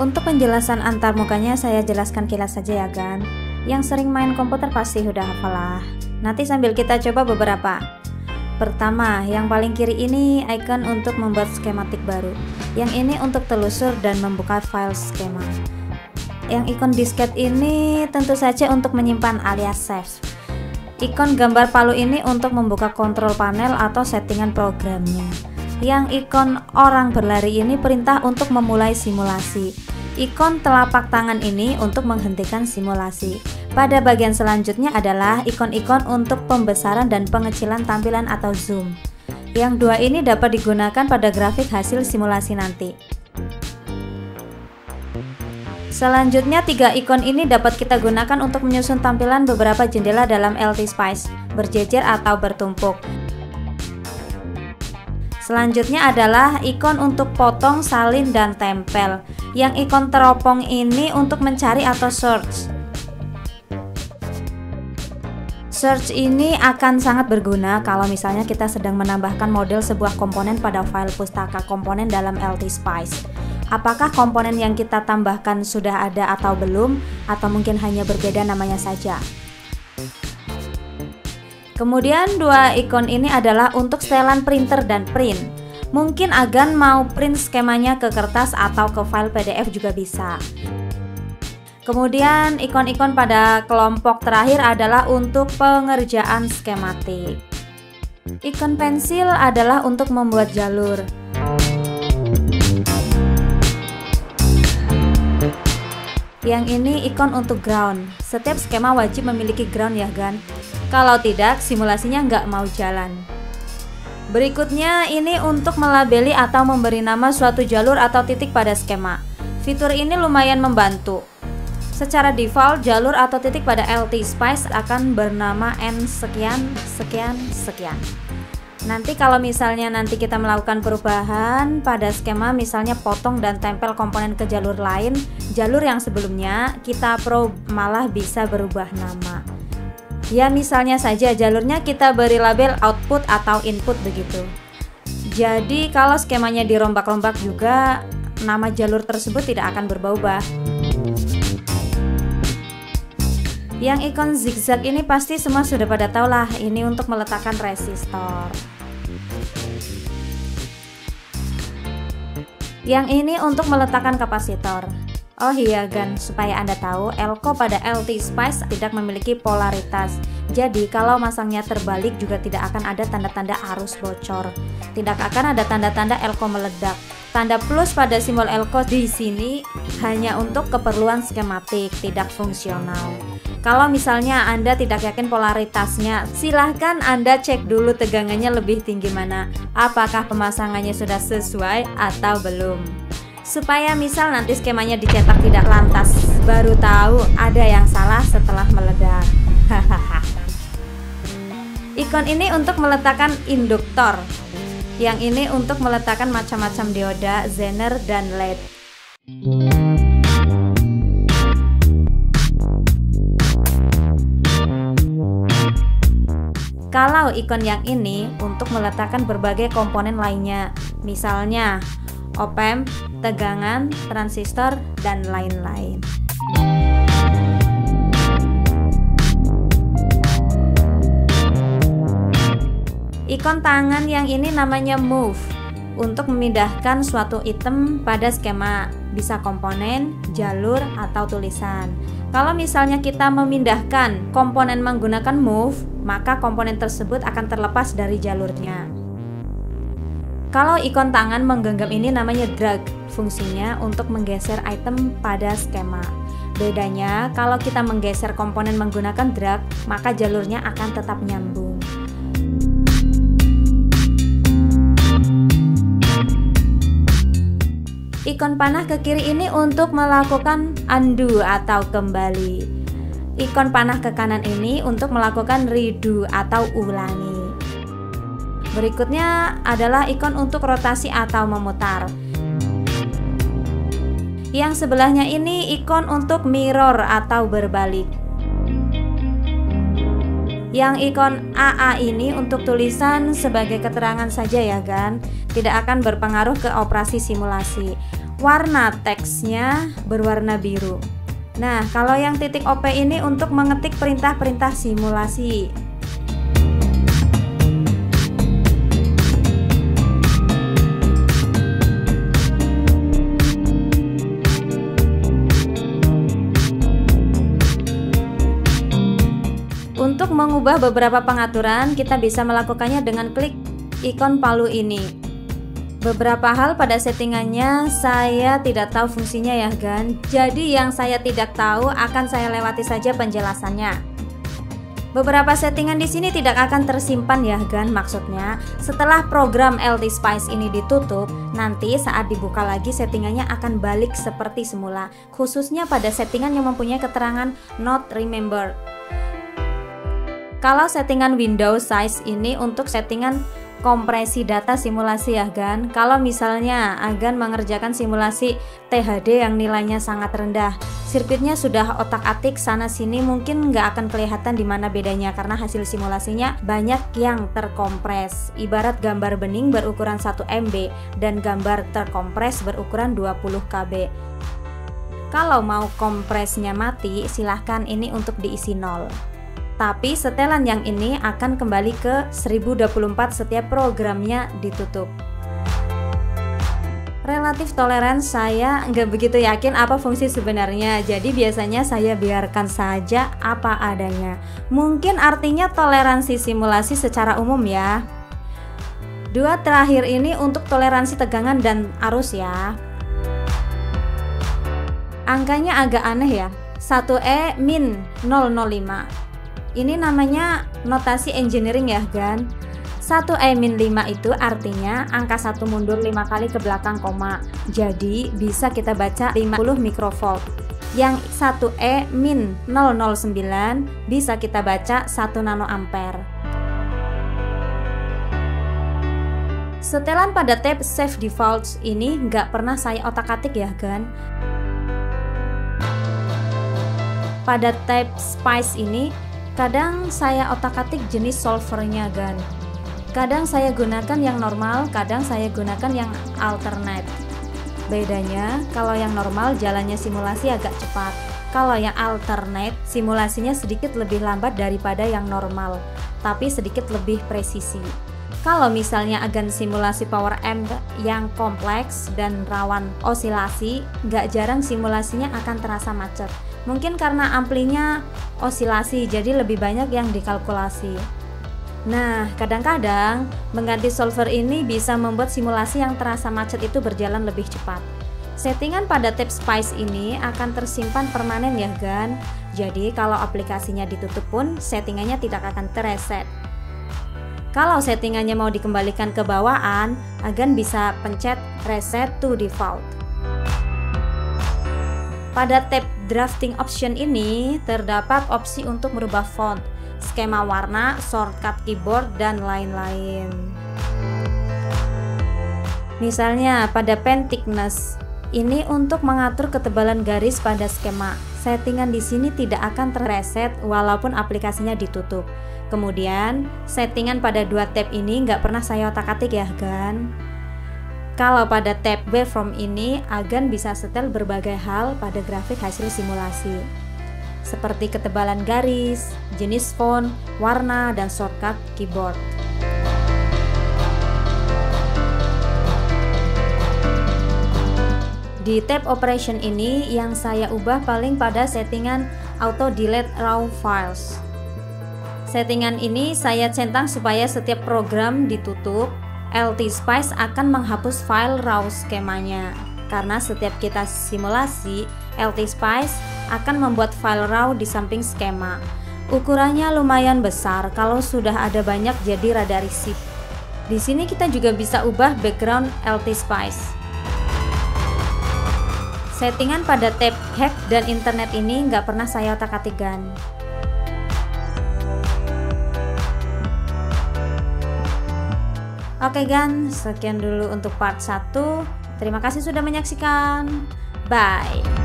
Untuk penjelasan antarmukanya saya jelaskan kilas saja ya kan. Yang sering main komputer pasti udah hafal lah. Nanti sambil kita coba beberapa. Pertama, yang paling kiri ini icon untuk membuat skematik baru. Yang ini untuk telusur dan membuka file skema. Yang ikon disket ini tentu saja untuk menyimpan alias save. Ikon gambar palu ini untuk membuka kontrol panel atau settingan programnya. Yang ikon orang berlari ini perintah untuk memulai simulasi. Ikon telapak tangan ini untuk menghentikan simulasi. Pada bagian selanjutnya adalah ikon-ikon untuk pembesaran dan pengecilan tampilan atau zoom. Yang dua ini dapat digunakan pada grafik hasil simulasi nanti. Selanjutnya, tiga ikon ini dapat kita gunakan untuk menyusun tampilan beberapa jendela dalam LT-Spice, berjejer atau bertumpuk. Selanjutnya adalah ikon untuk potong, salin, dan tempel. Yang ikon teropong ini untuk mencari atau search. Search ini akan sangat berguna kalau misalnya kita sedang menambahkan model sebuah komponen pada file pustaka komponen dalam LT-Spice. Apakah komponen yang kita tambahkan sudah ada atau belum, atau mungkin hanya berbeda namanya saja. Kemudian dua ikon ini adalah untuk setelan printer dan print. Mungkin Agan mau print skemanya ke kertas atau ke file PDF juga bisa. Kemudian ikon-ikon pada kelompok terakhir adalah untuk pengerjaan skematik. Ikon pensil adalah untuk membuat jalur. Yang ini ikon untuk ground. Setiap skema wajib memiliki ground ya kan? Kalau tidak, simulasinya nggak mau jalan. Berikutnya ini untuk melabeli atau memberi nama suatu jalur atau titik pada skema. Fitur ini lumayan membantu. Secara default, jalur atau titik pada LT-Spice akan bernama N sekian, sekian, sekian. Nanti kalau misalnya nanti kita melakukan perubahan pada skema, misalnya potong dan tempel komponen ke jalur lain, jalur yang sebelumnya kita malah bisa berubah nama. Ya misalnya saja jalurnya kita beri label output atau input begitu. Jadi kalau skemanya dirombak-rombak juga, nama jalur tersebut tidak akan berubah-ubah. Yang ikon zigzag ini pasti semua sudah pada tahu lah, ini untuk meletakkan resistor. Yang ini untuk meletakkan kapasitor. Oh iya Gan, supaya Anda tahu, elko pada LT-Spice tidak memiliki polaritas. Jadi kalau masangnya terbalik juga tidak akan ada tanda-tanda arus bocor. Tidak akan ada tanda-tanda elko meledak. Tanda plus pada simbol elko di sini hanya untuk keperluan skematik, tidak fungsional. Kalau misalnya Anda tidak yakin polaritasnya, silahkan Anda cek dulu tegangannya lebih tinggi mana. Apakah pemasangannya sudah sesuai atau belum. Supaya misal nanti skemanya dicetak tidak lantas, baru tahu ada yang salah setelah meledak. Hahaha. Ikon ini untuk meletakkan induktor. Yang ini untuk meletakkan macam-macam dioda, zener, dan LED. Kalau ikon yang ini untuk meletakkan berbagai komponen lainnya, misalnya op-amp, tegangan, transistor, dan lain-lain. Ikon tangan yang ini namanya move, untuk memindahkan suatu item pada skema, bisa komponen, jalur, atau tulisan. Kalau misalnya kita memindahkan komponen menggunakan move, maka komponen tersebut akan terlepas dari jalurnya. Kalau ikon tangan menggenggam ini namanya drag, fungsinya untuk menggeser item pada skema. Bedanya, kalau kita menggeser komponen menggunakan drag, maka jalurnya akan tetap nyambung. Ikon panah ke kiri ini untuk melakukan undo atau kembali. Ikon panah ke kanan ini untuk melakukan redo atau ulangi. Berikutnya adalah ikon untuk rotasi atau memutar. Yang sebelahnya ini ikon untuk mirror atau berbalik. Yang ikon AA ini untuk tulisan sebagai keterangan saja ya kan, tidak akan berpengaruh ke operasi simulasi. warna teksnya berwarna biru. Nah, kalau yang titik OP ini untuk mengetik perintah-perintah simulasi. Untuk mengubah beberapa pengaturan, kita bisa melakukannya dengan klik ikon palu ini. Beberapa hal pada settingannya saya tidak tahu fungsinya ya kan. Jadi yang saya tidak tahu akan saya lewati saja penjelasannya. Beberapa settingan di sini tidak akan tersimpan ya kan. Maksudnya setelah program LT Spice ini ditutup, nanti saat dibuka lagi settingannya akan balik seperti semula. Khususnya pada settingan yang mempunyai keterangan not remembered. Kalau settingan Windows Size ini untuk settingan kompresi data simulasi ya kan. Kalau misalnya agan mengerjakan simulasi THD yang nilainya sangat rendah, sirkuitnya sudah otak-atik sana sini, mungkin nggak akan kelihatan di mana bedanya karena hasil simulasinya banyak yang terkompres. Ibarat gambar bening berukuran 1 MB dan gambar terkompres berukuran 20 KB. Kalau mau kompresnya mati, silahkan ini untuk diisi 0. Tapi setelan yang ini akan kembali ke 1024 setiap programnya ditutup. Relatif tolerance saya nggak begitu yakin apa fungsi sebenarnya, jadi biasanya saya biarkan saja apa adanya. Mungkin artinya toleransi simulasi secara umum ya. Dua terakhir ini untuk toleransi tegangan dan arus ya. Angkanya agak aneh ya, 1E min 005. Ini namanya notasi engineering ya kan. 1E-5 itu artinya angka 1 mundur 5 kali ke belakang koma. Jadi bisa kita baca 50 mikrovolt. Yang 1E-009 bisa kita baca 1 nanoampere. Setelan pada tab Save Defaults ini nggak pernah saya otak-atik ya kan. Pada tab Spice ini kadang saya otak-atik jenis solvernya kan. Kadang saya gunakan yang normal, kadang saya gunakan yang alternate. Bedanya kalau yang normal jalannya simulasi agak cepat. Kalau yang alternate simulasinya sedikit lebih lambat daripada yang normal, tapi sedikit lebih presisi. Kalau misalnya agan simulasi power amp yang kompleks dan rawan osilasi, nggak jarang simulasinya akan terasa macet. Mungkin karena amplinya osilasi, jadi lebih banyak yang dikalkulasi. Nah, kadang-kadang mengganti solver ini bisa membuat simulasi yang terasa macet itu berjalan lebih cepat. Settingan pada tab Spice ini akan tersimpan permanen ya kan. Jadi kalau aplikasinya ditutup pun settingannya tidak akan terreset. Kalau settingannya mau dikembalikan ke bawaan, agan bisa pencet reset to default. Pada tab drafting option ini terdapat opsi untuk merubah font, skema warna, shortcut keyboard, dan lain-lain. Misalnya pada pen thickness, ini untuk mengatur ketebalan garis pada skema. Settingan di sini tidak akan terreset walaupun aplikasinya ditutup. Kemudian settingan pada dua tab ini nggak pernah saya otak-atik ya kan. Kalau pada tab waveform ini agan bisa setel berbagai hal pada grafik hasil simulasi, seperti ketebalan garis, jenis font, warna, dan shortcut keyboard. Di tab operation ini yang saya ubah paling pada settingan auto delete raw files. Settingan ini saya centang supaya setiap program ditutup, LT Spice akan menghapus file raw skemanya. Karena setiap kita simulasi, LT Spice akan membuat file raw di samping skema. Ukurannya lumayan besar, kalau sudah ada banyak jadi rada risih. Di sini kita juga bisa ubah background LT Spice. Settingan pada tab hack dan internet ini nggak pernah saya otak-atikkan. Oke gan, sekian dulu untuk part 1. Terima kasih sudah menyaksikan. Bye.